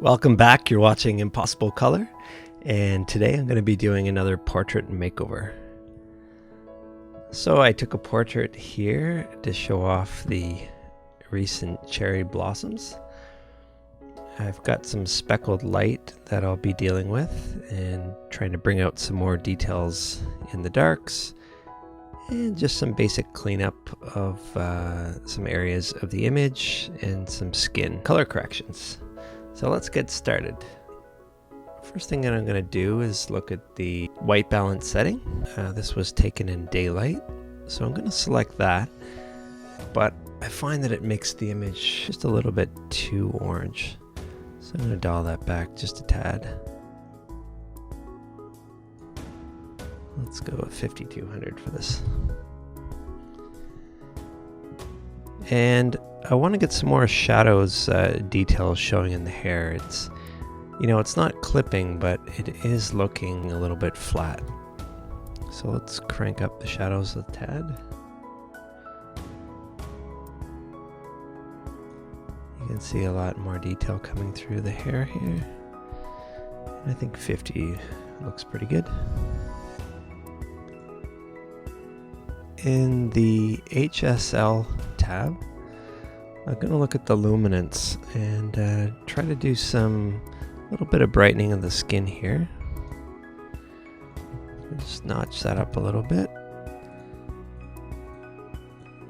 Welcome back. You're watching Impossible Color, and today I'm going to be doing another portrait makeover. So I took a portrait here to show off the recent cherry blossoms. I've got some speckled light that I'll be dealing with and trying to bring out some more details in the darks and just some basic cleanup of some areas of the image and some skin color corrections. So let's get started. First thing that I'm going to do is look at the white balance setting. This was taken in daylight, so I'm going to select that, but I find that it makes the image just a little bit too orange. So I'm going to dial that back just a tad. Let's go with 5200 for this. And I want to get some more shadows details showing in the hair. It's, it's not clipping, but it is looking a little bit flat. So let's crank up the shadows a tad. You can see a lot more detail coming through the hair here. And I think 50 looks pretty good. In the HSL tab, I'm going to look at the luminance and try to do some little bit of brightening of the skin here. Just notch that up a little bit.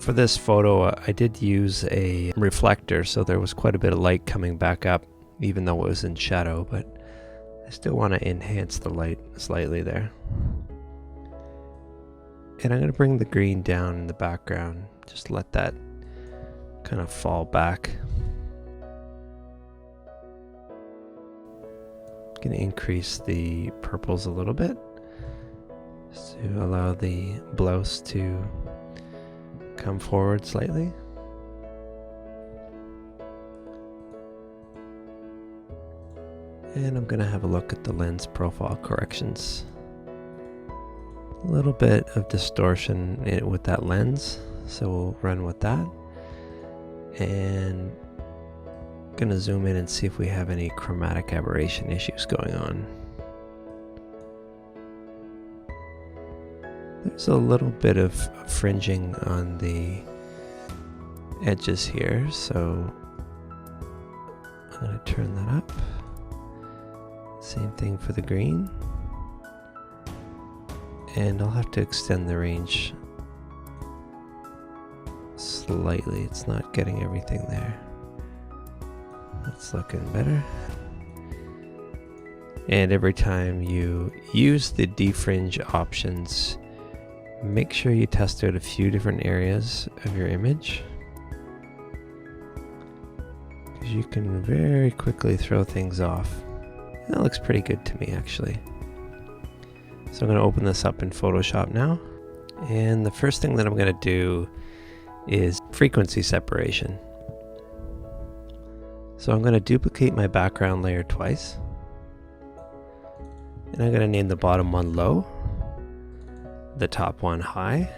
For this photo, I did use a reflector, so there was quite a bit of light coming back up, even though it was in shadow, but I still want to enhance the light slightly there. And I'm going to bring the green down in the background, just let that kind of fall back. Going to increase the purples a little bit just to allow the blouse to come forward slightly. And I'm going to have a look at the lens profile corrections. A little bit of distortion with that lens, so we'll run with that. And I'm going to zoom in and see if we have any chromatic aberration issues going on. There's a little bit of fringing on the edges here, so I'm going to turn that up. Same thing for the green. And I'll have to extend the range slightly. It's not getting everything there. That's looking better. And every time you use the defringe options, make sure you test out a few different areas of your image, because you can very quickly throw things off. And that looks pretty good to me, actually. So I'm going to open this up in Photoshop now. And the first thing that I'm going to do is frequency separation. So I'm going to duplicate my background layer twice. And I'm going to name the bottom one low, the top one high.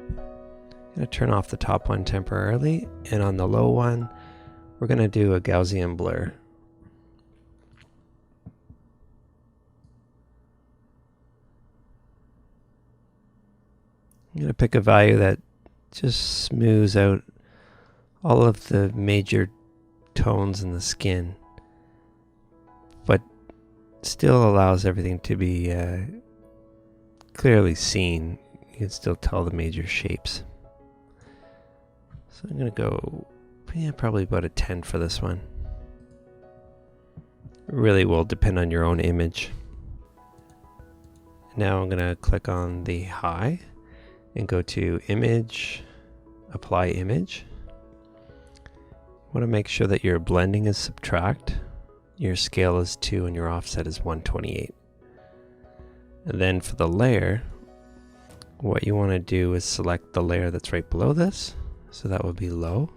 I'm going to turn off the top one temporarily. And on the low one, we're going to do a Gaussian blur. I'm going to pick a value that just smooths out all of the major tones in the skin, but still allows everything to be clearly seen. You can still tell the major shapes. So I'm going to go probably about a 10 for this one. It really will depend on your own image. Now I'm going to click on the high and go to Image, Apply Image. Want to make sure that your blending is subtract, your scale is 2, and your offset is 128. And then for the layer, what you want to do is select the layer that's right below this, so that would be low.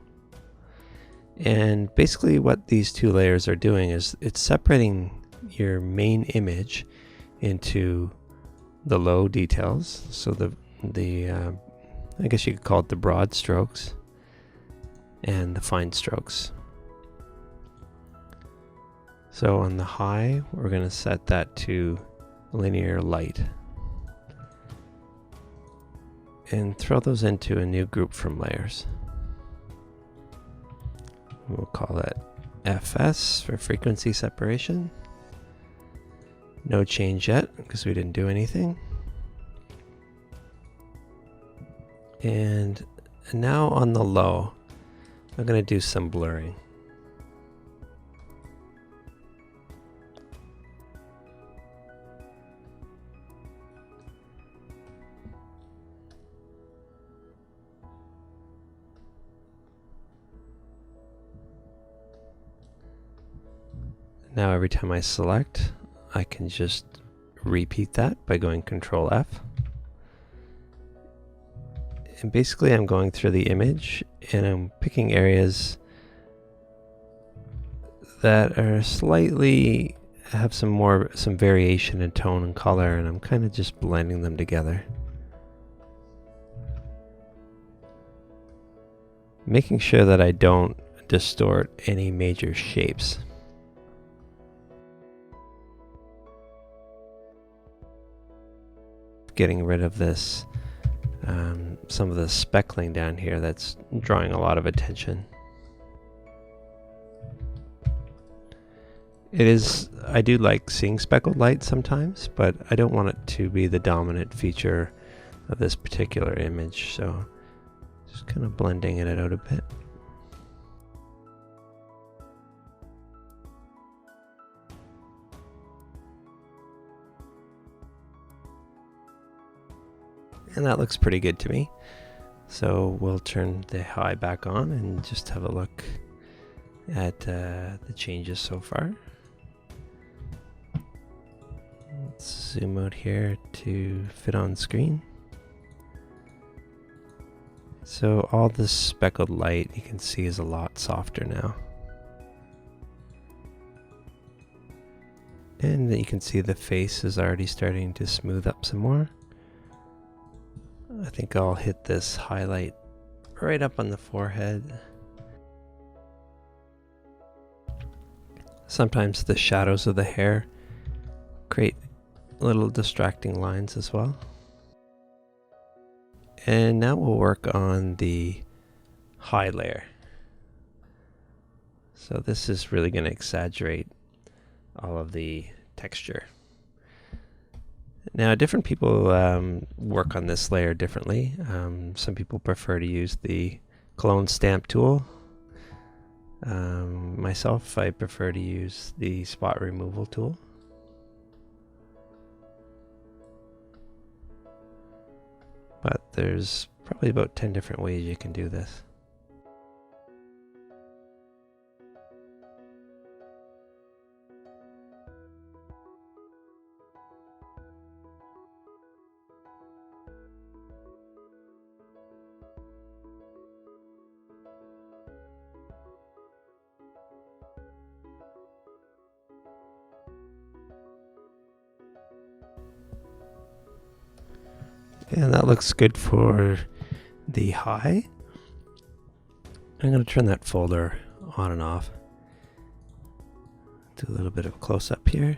And basically what these two layers are doing is it's separating your main image into the low details, so the I guess you could call it the broad strokes, and the fine strokes. So on the high, we're going to set that to linear light. And throw those into a new group from layers. We'll call that FS for frequency separation. No change yet because we didn't do anything. And now on the low, I'm going to do some blurring. Now every time I select, I can just repeat that by going Control F. And basically I'm going through the image and I'm picking areas that are slightly have some variation in tone and color, and I'm kind of just blending them together. Making sure that I don't distort any major shapes. Getting rid of this, some of the speckling down here that's drawing a lot of attention. I do like seeing speckled light sometimes, but I don't want it to be the dominant feature of this particular image, so just kind of blending it out a bit. And that looks pretty good to me. So we'll turn the high back on and just have a look at the changes so far. Let's zoom out here to fit on screen. So all this speckled light you can see is a lot softer now. And you can see the face is already starting to smooth up some more. I think I'll hit this highlight right up on the forehead. Sometimes the shadows of the hair create little distracting lines as well. And now we'll work on the high layer. So this is really going to exaggerate all of the texture. Now, different people work on this layer differently. Some people prefer to use the clone stamp tool. Myself, I prefer to use the spot removal tool. But there's probably about 10 different ways you can do this. And that looks good for the high. I'm going to turn that folder on and off. Do a little bit of close-up here.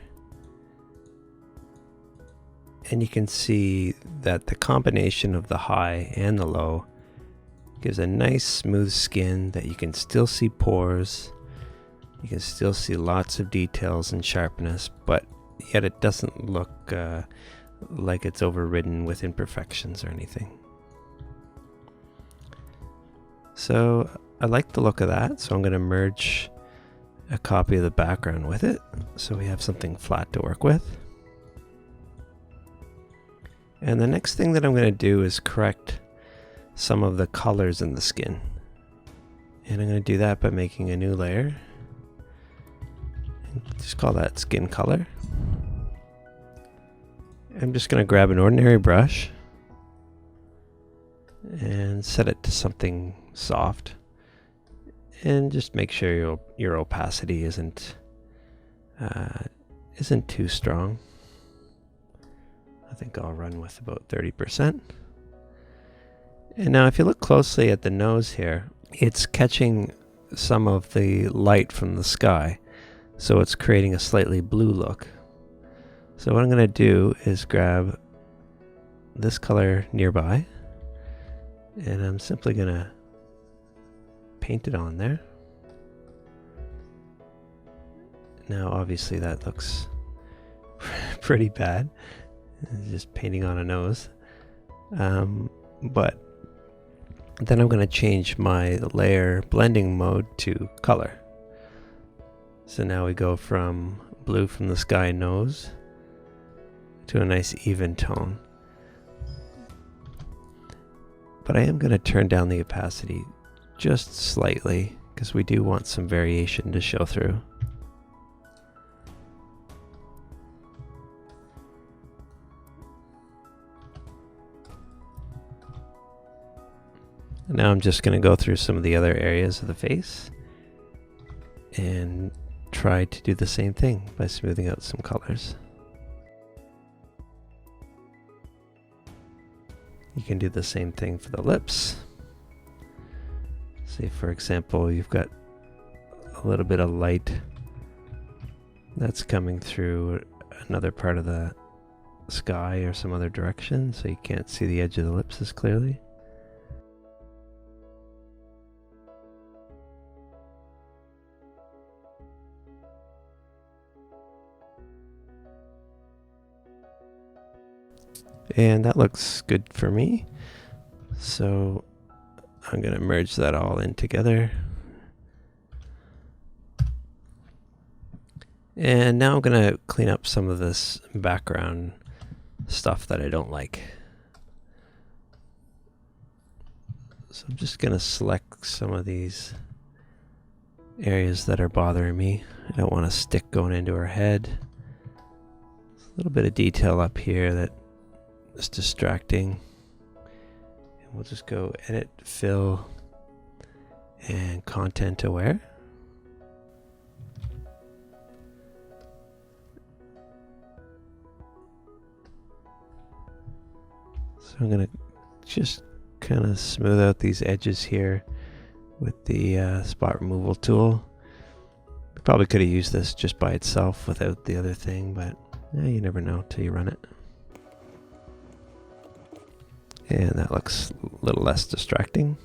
And you can see that the combination of the high and the low gives a nice smooth skin that you can still see pores. You can still see lots of details and sharpness, but yet it doesn't look like it's overridden with imperfections or anything. So I like the look of that, so I'm going to merge a copy of the background with it so we have something flat to work with. And the next thing that I'm going to do is correct some of the colors in the skin. And I'm going to do that by making a new layer. And just call that skin color. I'm just going to grab an ordinary brush and set it to something soft, and just make sure your opacity isn't too strong. I think I'll run with about 30%. And now if you look closely at the nose here, it's catching some of the light from the sky. So it's creating a slightly blue look. So what I'm going to do is grab this color nearby, and I'm simply going to paint it on there. Now obviously that looks pretty bad, just painting on a nose. But then I'm going to change my layer blending mode to color. So now we go from blue from the sky nose to a nice even tone. But I am going to turn down the opacity just slightly because we do want some variation to show through. Now I'm just going to go through some of the other areas of the face and try to do the same thing by smoothing out some colors. You can do the same thing for the lips. Say for example, you've got a little bit of light that's coming through another part of the sky or some other direction, so you can't see the edge of the lips as clearly. And that looks good for me. So I'm going to merge that all in together. And now I'm going to clean up some of this background stuff that I don't like. So I'm just going to select some of these areas that are bothering me. I don't want a stick going into her head. There's a little bit of detail up here that is distracting. And we'll just go edit, fill, and content aware. So I'm going to just kind of smooth out these edges here with the spot removal tool. Probably could have used this just by itself without the other thing, but you never know till you run it. And that looks a little less distracting.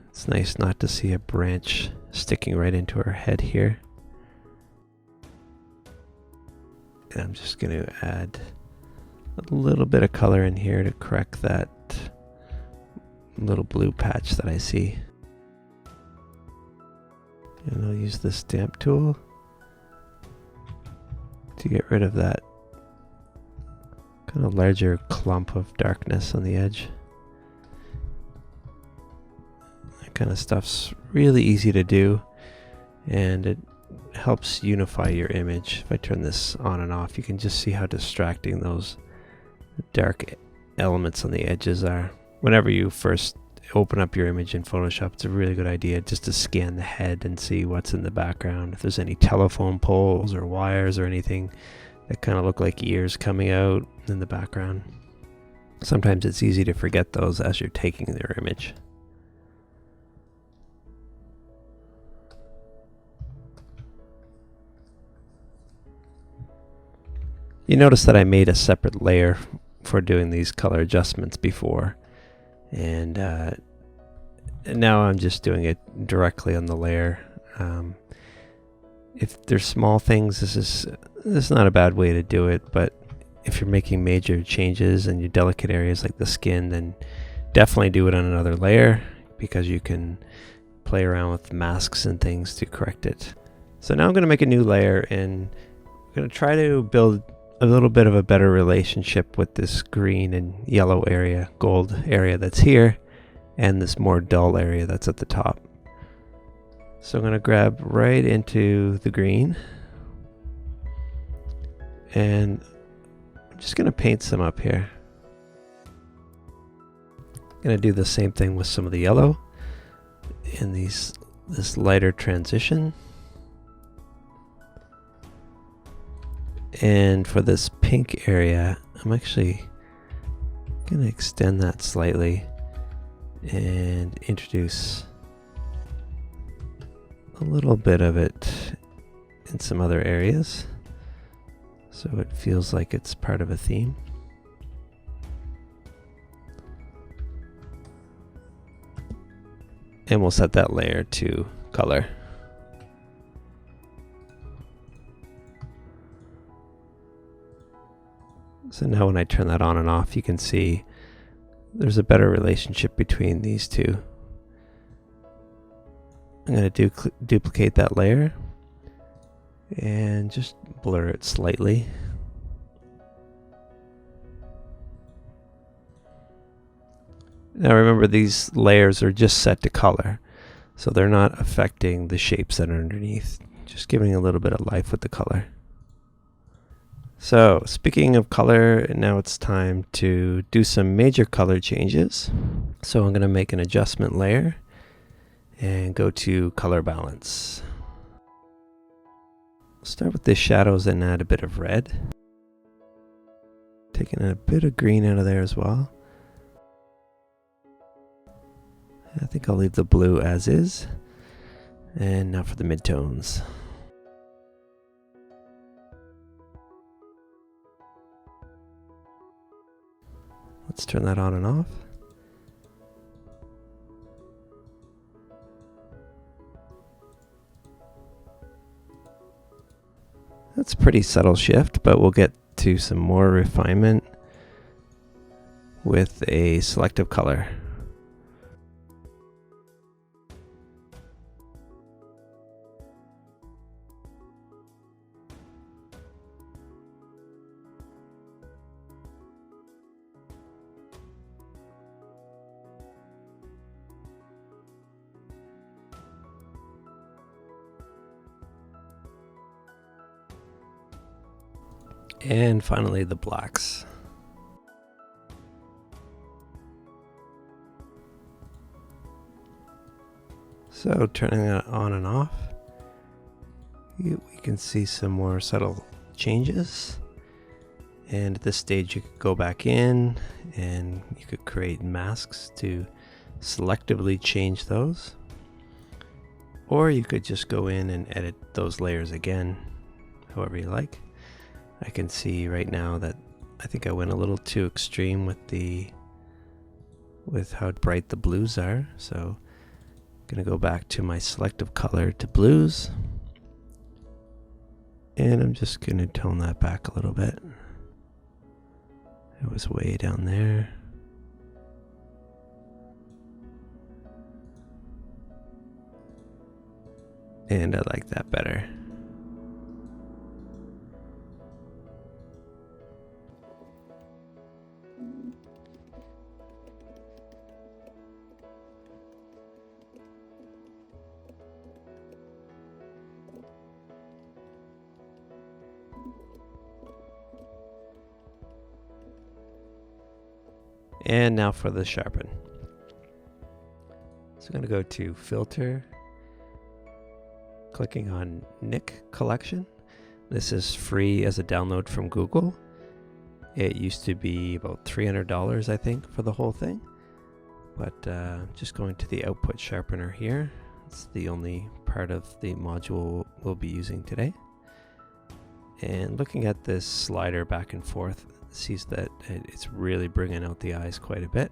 It's nice not to see a branch sticking right into her head here. And I'm just going to add a little bit of color in here to correct that little blue patch that I see. And I'll use the stamp tool to get rid of that kind of larger clump of darkness on the edge. That kind of stuff's really easy to do, and it helps unify your image. If I turn this on and off, you can just see how distracting those dark elements on the edges are. Whenever you first open up your image in Photoshop, it's a really good idea just to scan the head and see what's in the background. If there's any telephone poles or wires or anything that kind of look like ears coming out in the background. Sometimes it's easy to forget those as you're taking their image. You notice that I made a separate layer for doing these color adjustments before, and now I'm just doing it directly on the layer. If there's small things, this is not a bad way to do it, but if you're making major changes in your delicate areas like the skin, then definitely do it on another layer, because you can play around with masks and things to correct it. So now I'm going to make a new layer, and I'm going to try to build a little bit of a better relationship with this green and yellow area, gold area that's here, and this more dull area that's at the top. So I'm going to grab right into the green, and I'm just going to paint some up here. I'm going to do the same thing with some of the yellow and this lighter transition. And for this pink area, I'm actually going to extend that slightly and introduce a little bit of it in some other areas, so it feels like it's part of a theme. And we'll set that layer to color. So now when I turn that on and off, you can see there's a better relationship between these two. I'm going to duplicate that layer and just blur it slightly. Now remember, these layers are just set to color, so they're not affecting the shapes that are underneath, just giving a little bit of life with the color. So speaking of color, now it's time to do some major color changes. So I'm going to make an adjustment layer and go to color balance. Start with the shadows and add a bit of red. Taking a bit of green out of there as well. I think I'll leave the blue as is. And now for the midtones. Let's turn that on and off. That's a pretty subtle shift, but we'll get to some more refinement with a selective color. And finally, the blacks. So turning it on and off, we can see some more subtle changes. And at this stage, you could go back in and you could create masks to selectively change those. Or you could just go in and edit those layers again, however you like. I can see right now that I think I went a little too extreme with how bright the blues are. So I'm going to go back to my selective color to blues. And I'm just going to tone that back a little bit. It was way down there. And I like that better. And now for the sharpen. So I'm going to go to Filter, clicking on Nick Collection. This is free as a download from Google. It used to be about $300, I think, for the whole thing. But just going to the output sharpener here. It's the only part of the module we'll be using today. And looking at this slider back and forth, sees that it's really bringing out the eyes quite a bit.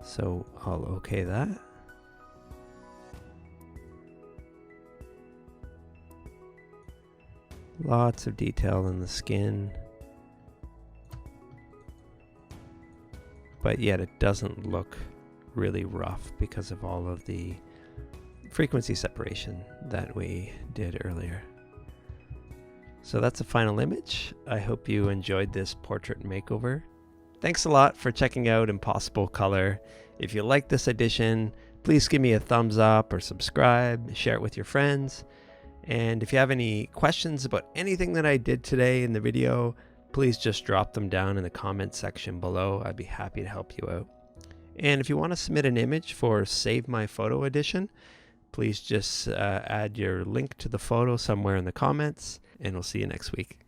So I'll OK that. Lots of detail in the skin, but yet it doesn't look really rough because of all of the frequency separation that we did earlier. So that's the final image. I hope you enjoyed this portrait makeover. Thanks a lot for checking out Impossible Color. If you like this edition, please give me a thumbs up or subscribe, share it with your friends. And if you have any questions about anything that I did today in the video, please just drop them down in the comment section below. I'd be happy to help you out. And if you want to submit an image for Save My Photo Edition, please just add your link to the photo somewhere in the comments, and we'll see you next week.